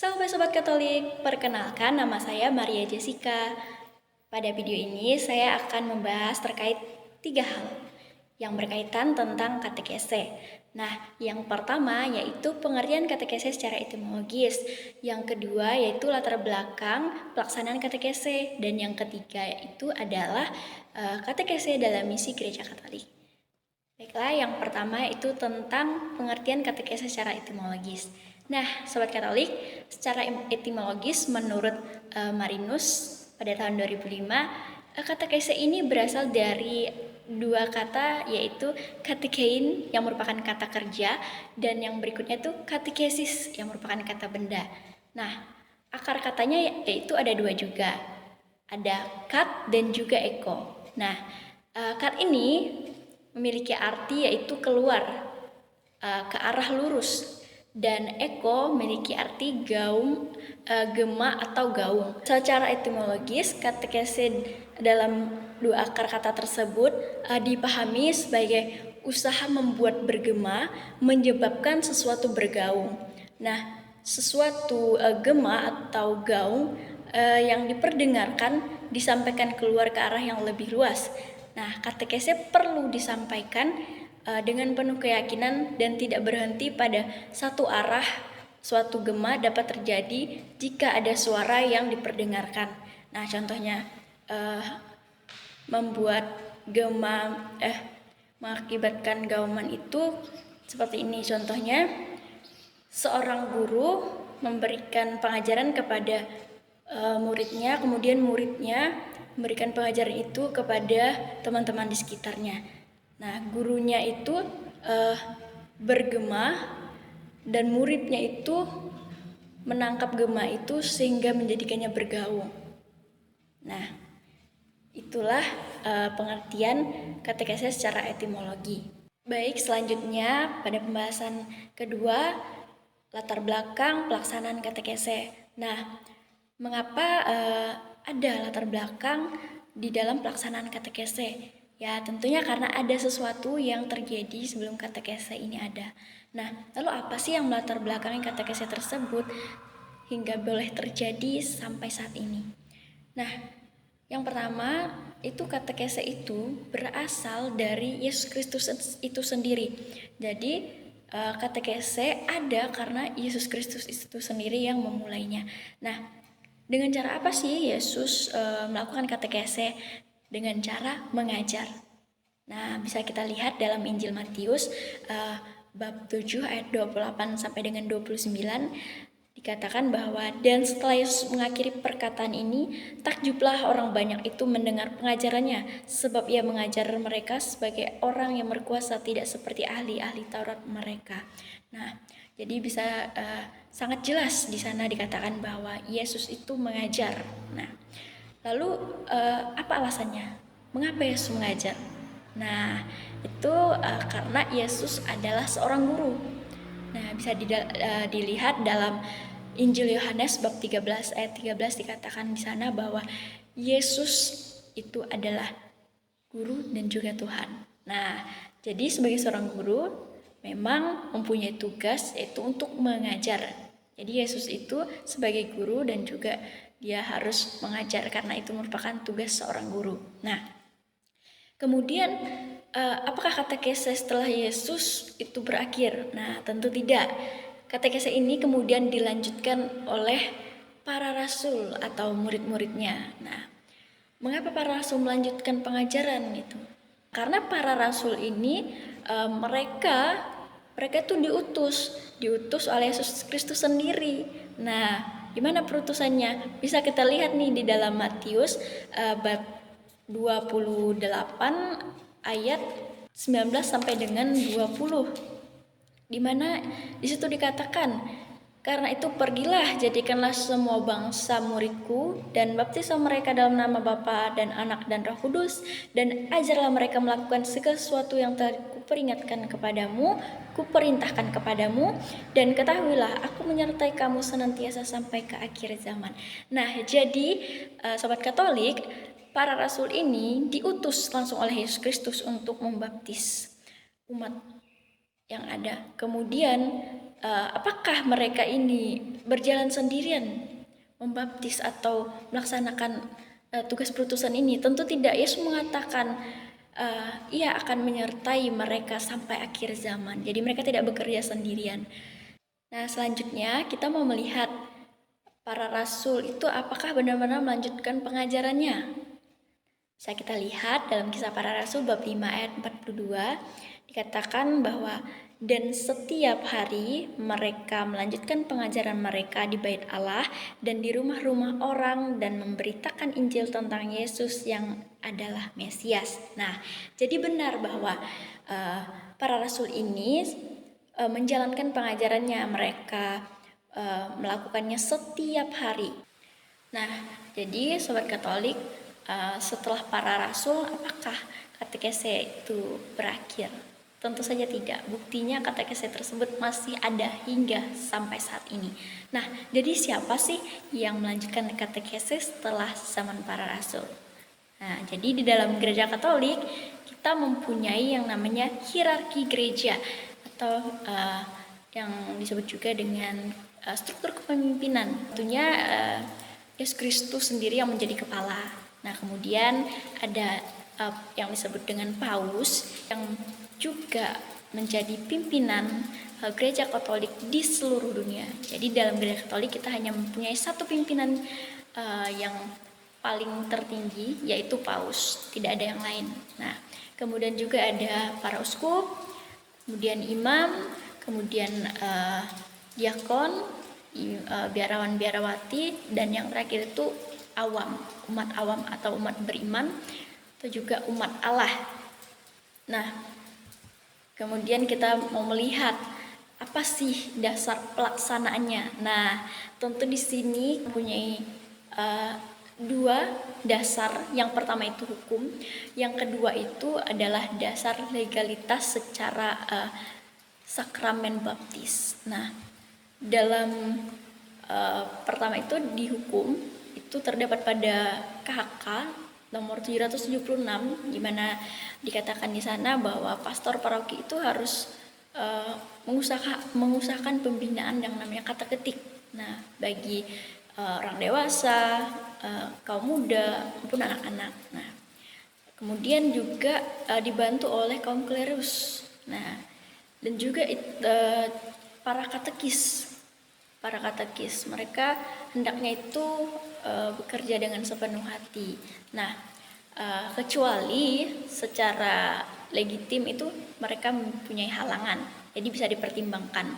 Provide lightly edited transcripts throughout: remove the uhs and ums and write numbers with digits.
Sobat-sobat Katolik, perkenalkan nama saya Maria Jessica. Pada video ini saya akan membahas terkait 3 hal yang berkaitan tentang katekese. Nah, yang pertama yaitu pengertian katekese secara etimologis. Yang kedua yaitu latar belakang pelaksanaan katekese. Dan yang ketiga itu adalah katekese dalam misi Gereja Katolik. Baiklah, yang pertama itu tentang pengertian katekese secara etimologis. Nah, Sobat Katolik, secara etimologis menurut Marinus pada tahun 2005, katekese ini berasal dari dua kata, yaitu katekein yang merupakan kata kerja dan yang berikutnya itu katekesis yang merupakan kata benda. Nah, akar katanya yaitu ada dua juga, ada kat dan juga eko. Nah, kat ini memiliki arti yaitu keluar, ke arah lurus, dan eko memiliki arti gaung, gema atau gaung. Secara etimologis, katekese dalam dua akar kata tersebut dipahami sebagai usaha membuat bergema menyebabkan sesuatu bergaung. Nah, sesuatu gema atau gaung yang diperdengarkan disampaikan keluar ke arah yang lebih luas. Nah, katekese perlu disampaikan dengan penuh keyakinan dan tidak berhenti pada satu arah. Suatu gema dapat terjadi jika ada suara yang diperdengarkan. Nah, contohnya membuat gema mengakibatkan gauman itu seperti ini. Contohnya, seorang guru memberikan pengajaran kepada muridnya, kemudian muridnya memberikan pengajaran itu kepada teman-teman di sekitarnya. Nah, gurunya itu bergema dan muridnya itu menangkap gema itu sehingga menjadikannya bergaung. Nah, itulah pengertian katekese secara etimologi. Baik, selanjutnya pada pembahasan kedua, latar belakang pelaksanaan katekese. Nah, mengapa ada latar belakang di dalam pelaksanaan katekese? Ya, tentunya karena ada sesuatu yang terjadi sebelum katekese ini ada. Nah, lalu apa sih yang melatar belakangi katekese tersebut hingga boleh terjadi sampai saat ini? Nah, yang pertama itu katekese itu berasal dari Yesus Kristus itu sendiri. Jadi katekese ada karena Yesus Kristus itu sendiri yang memulainya. Nah, dengan cara apa sih Yesus melakukan katekese? Dengan cara mengajar. Nah, bisa kita lihat dalam Injil Matius bab 7 ayat 28 sampai dengan 29 dikatakan bahwa dan setelah Yesus mengakhiri perkataan ini, takjublah orang banyak itu mendengar pengajarannya, sebab ia mengajar mereka sebagai orang yang berkuasa, tidak seperti ahli-ahli Taurat mereka. Nah, jadi bisa sangat jelas di sana dikatakan bahwa Yesus itu mengajar. Nah, lalu apa alasannya? Mengapa Yesus mengajar? Nah, itu karena Yesus adalah seorang guru. Nah, bisa dilihat dalam Injil Yohanes bab 13 ayat 13 dikatakan di sana bahwa Yesus itu adalah guru dan juga Tuhan. Nah, jadi sebagai seorang guru memang mempunyai tugas yaitu untuk mengajar. Jadi Yesus itu sebagai guru dan juga dia harus mengajar karena itu merupakan tugas seorang guru. Nah, kemudian apakah katekese setelah Yesus itu berakhir? Nah, tentu tidak. Katekese ini kemudian dilanjutkan oleh para rasul atau murid-muridnya. Nah, mengapa para rasul melanjutkan pengajaran itu? Karena para rasul ini mereka itu diutus oleh Yesus Kristus sendiri. Nah, gimana perutusannya? Bisa kita lihat nih di dalam Matius bab 28 ayat 19 sampai dengan 20. Di mana di situ dikatakan, karena itu pergilah, jadikanlah semua bangsa muridku dan baptislah mereka dalam nama Bapa dan Anak dan Roh Kudus, dan ajarlah mereka melakukan segala sesuatu yang telah kuperintahkan kepadamu, dan ketahuilah aku menyertai kamu senantiasa sampai ke akhir zaman. Nah, jadi Sobat Katolik, para rasul ini diutus langsung oleh Yesus Kristus untuk membaptis umat yang ada. Kemudian apakah mereka ini berjalan sendirian membaptis atau melaksanakan tugas perutusan ini? Tentu tidak. Yesus mengatakan ia akan menyertai mereka sampai akhir zaman. Jadi mereka tidak bekerja sendirian. Nah, selanjutnya kita mau melihat para rasul itu apakah benar-benar melanjutkan pengajarannya. Bisa kita lihat dalam Kisah Para Rasul bab 5 ayat 42 dikatakan bahwa dan setiap hari mereka melanjutkan pengajaran mereka di bait Allah dan di rumah-rumah orang dan memberitakan Injil tentang Yesus yang adalah Mesias. Nah, jadi benar bahwa para rasul ini menjalankan pengajarannya, mereka melakukannya setiap hari. Nah, jadi Sobat Katolik, setelah para rasul, apakah katekese itu berakhir? Tentu saja tidak. Buktinya katekese tersebut masih ada hingga sampai saat ini. Nah, jadi siapa sih yang melanjutkan katekese setelah zaman para rasul? Nah, jadi di dalam gereja Katolik kita mempunyai yang namanya hierarki gereja atau yang disebut juga dengan struktur kepemimpinan. Tentunya Yesus Kristus sendiri yang menjadi kepala. Nah, kemudian ada yang disebut dengan paus yang juga menjadi pimpinan gereja Katolik di seluruh dunia. Jadi dalam gereja Katolik kita hanya mempunyai satu pimpinan yang paling tertinggi, yaitu paus, tidak ada yang lain. Nah, kemudian juga ada para uskup, kemudian imam, kemudian diakon, biarawan-biarawati, dan yang terakhir itu awam, umat awam atau umat beriman, atau juga umat Allah. Nah, kemudian kita mau melihat apa sih dasar pelaksanaannya. Nah, tentu di sini mempunyai dua dasar. Yang pertama itu hukum, yang kedua itu adalah dasar legalitas secara sakramen baptis. Nah, dalam pertama itu di hukum itu terdapat pada KHK nomor 776, di mana dikatakan di sana bahwa pastor paroki itu harus mengusahakan pembinaan yang namanya kateketik. Nah, bagi orang dewasa, kaum muda maupun anak-anak. Nah, kemudian juga dibantu oleh kaum klerus. Nah, dan juga para katekis mereka hendaknya itu bekerja dengan sepenuh hati. Nah, kecuali secara legitim itu mereka mempunyai halangan, jadi bisa dipertimbangkan.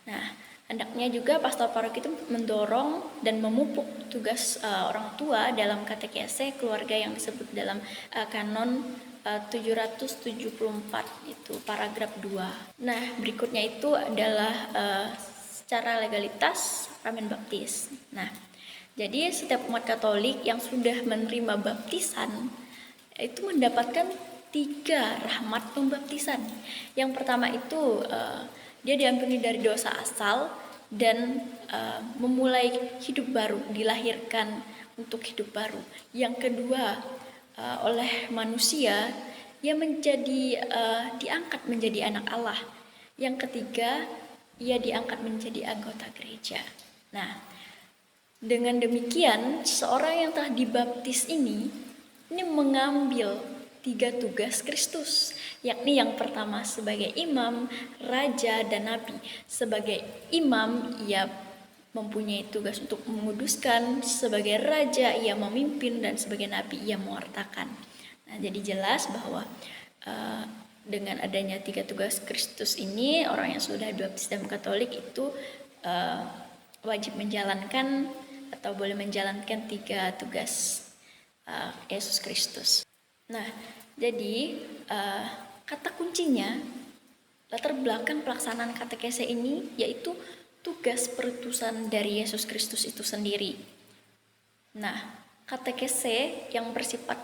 Nah, hendaknya juga pastor paroki itu mendorong dan memupuk tugas orang tua dalam katekese keluarga yang disebut dalam kanon 774 itu paragraf 2. Nah, berikutnya itu adalah secara legalitas sakramen baptis. Nah, jadi setiap umat Katolik yang sudah menerima baptisan itu mendapatkan 3 rahmat pembaptisan. Yang pertama itu dia diampuni dari dosa asal dan memulai hidup baru, dilahirkan untuk hidup baru. Yang kedua, oleh manusia ia menjadi diangkat menjadi anak Allah. Yang ketiga, ia diangkat menjadi anggota gereja. Nah, dengan demikian seorang yang telah dibaptis ini mengambil 3 tugas Kristus, yakni yang pertama sebagai imam, raja, dan nabi. Sebagai imam ia mempunyai tugas untuk menguduskan, sebagai raja ia memimpin, dan sebagai nabi ia mewartakan. Nah, jadi jelas bahwa dengan adanya 3 tugas Kristus ini, orang yang sudah dibaptis dalam Katolik itu wajib menjalankan atau boleh menjalankan 3 tugas Yesus Kristus. Nah, jadi kata kuncinya, latar belakang pelaksanaan katekese ini yaitu tugas perutusan dari Yesus Kristus itu sendiri. Nah, katekese yang bersifat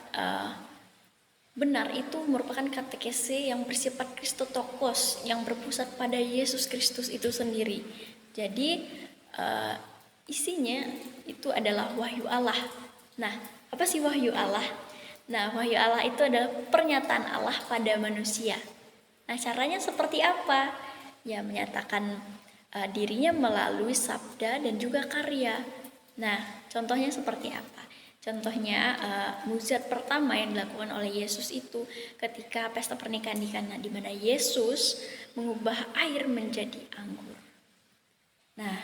benar itu merupakan katekese yang bersifat Kristotokos, yang berpusat pada Yesus Kristus itu sendiri. Jadi isinya itu adalah wahyu Allah. Nah, apa sih wahyu Allah? Nah, wahyu Allah itu adalah pernyataan Allah pada manusia. Nah, caranya seperti apa? Ya, menyatakan dirinya melalui sabda dan juga karya. Nah, contohnya seperti apa? Contohnya mukjizat pertama yang dilakukan oleh Yesus itu ketika pesta pernikahan di Kana, di mana Yesus mengubah air menjadi anggur. Nah,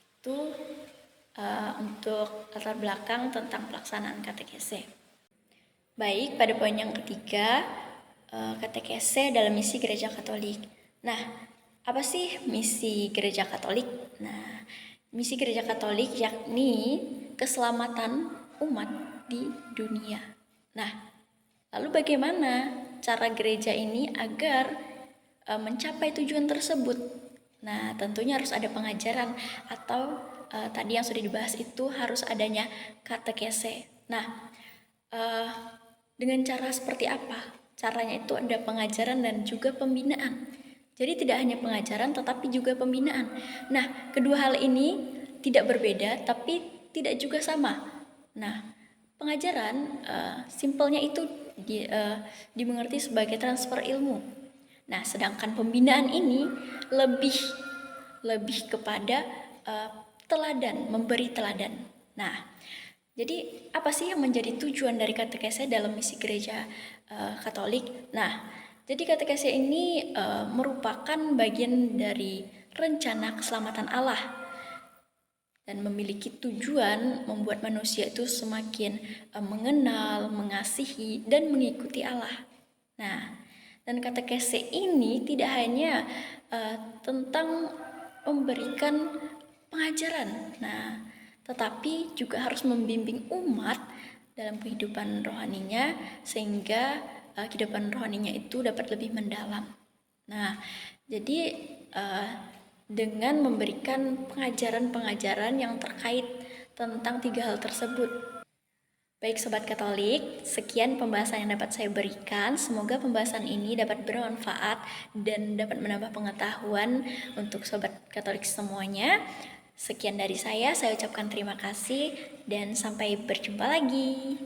itu untuk latar belakang tentang pelaksanaan katekese. Baik, pada poin yang ketiga, katekese dalam misi Gereja Katolik. Nah, apa sih misi Gereja Katolik? Nah, misi Gereja Katolik yakni keselamatan umat di dunia. Nah, lalu bagaimana cara gereja ini agar mencapai tujuan tersebut? Nah, tentunya harus ada pengajaran atau tadi yang sudah dibahas itu harus adanya katekese. Nah, dengan cara seperti apa? Caranya itu ada pengajaran dan juga pembinaan. Jadi tidak hanya pengajaran tetapi juga pembinaan. Nah, kedua hal ini tidak berbeda tapi tidak juga sama. Nah, pengajaran simpelnya itu dimengerti sebagai transfer ilmu. Nah, sedangkan pembinaan ini lebih kepada teladan, memberi teladan. Nah, jadi apa sih yang menjadi tujuan dari katekese dalam misi Gereja Katolik? Nah, jadi katekese ini merupakan bagian dari rencana keselamatan Allah dan memiliki tujuan membuat manusia itu semakin mengenal, mengasihi, dan mengikuti Allah. Nah, dan katekese ini tidak hanya tentang memberikan pengajaran, nah, tetapi juga harus membimbing umat dalam kehidupan rohaninya sehingga kehidupan rohaninya itu dapat lebih mendalam. Nah, jadi dengan memberikan pengajaran-pengajaran yang terkait tentang 3 hal tersebut. Baik Sobat Katolik, sekian pembahasan yang dapat saya berikan. Semoga pembahasan ini dapat bermanfaat dan dapat menambah pengetahuan untuk Sobat Katolik semuanya. Sekian dari saya ucapkan terima kasih dan sampai berjumpa lagi.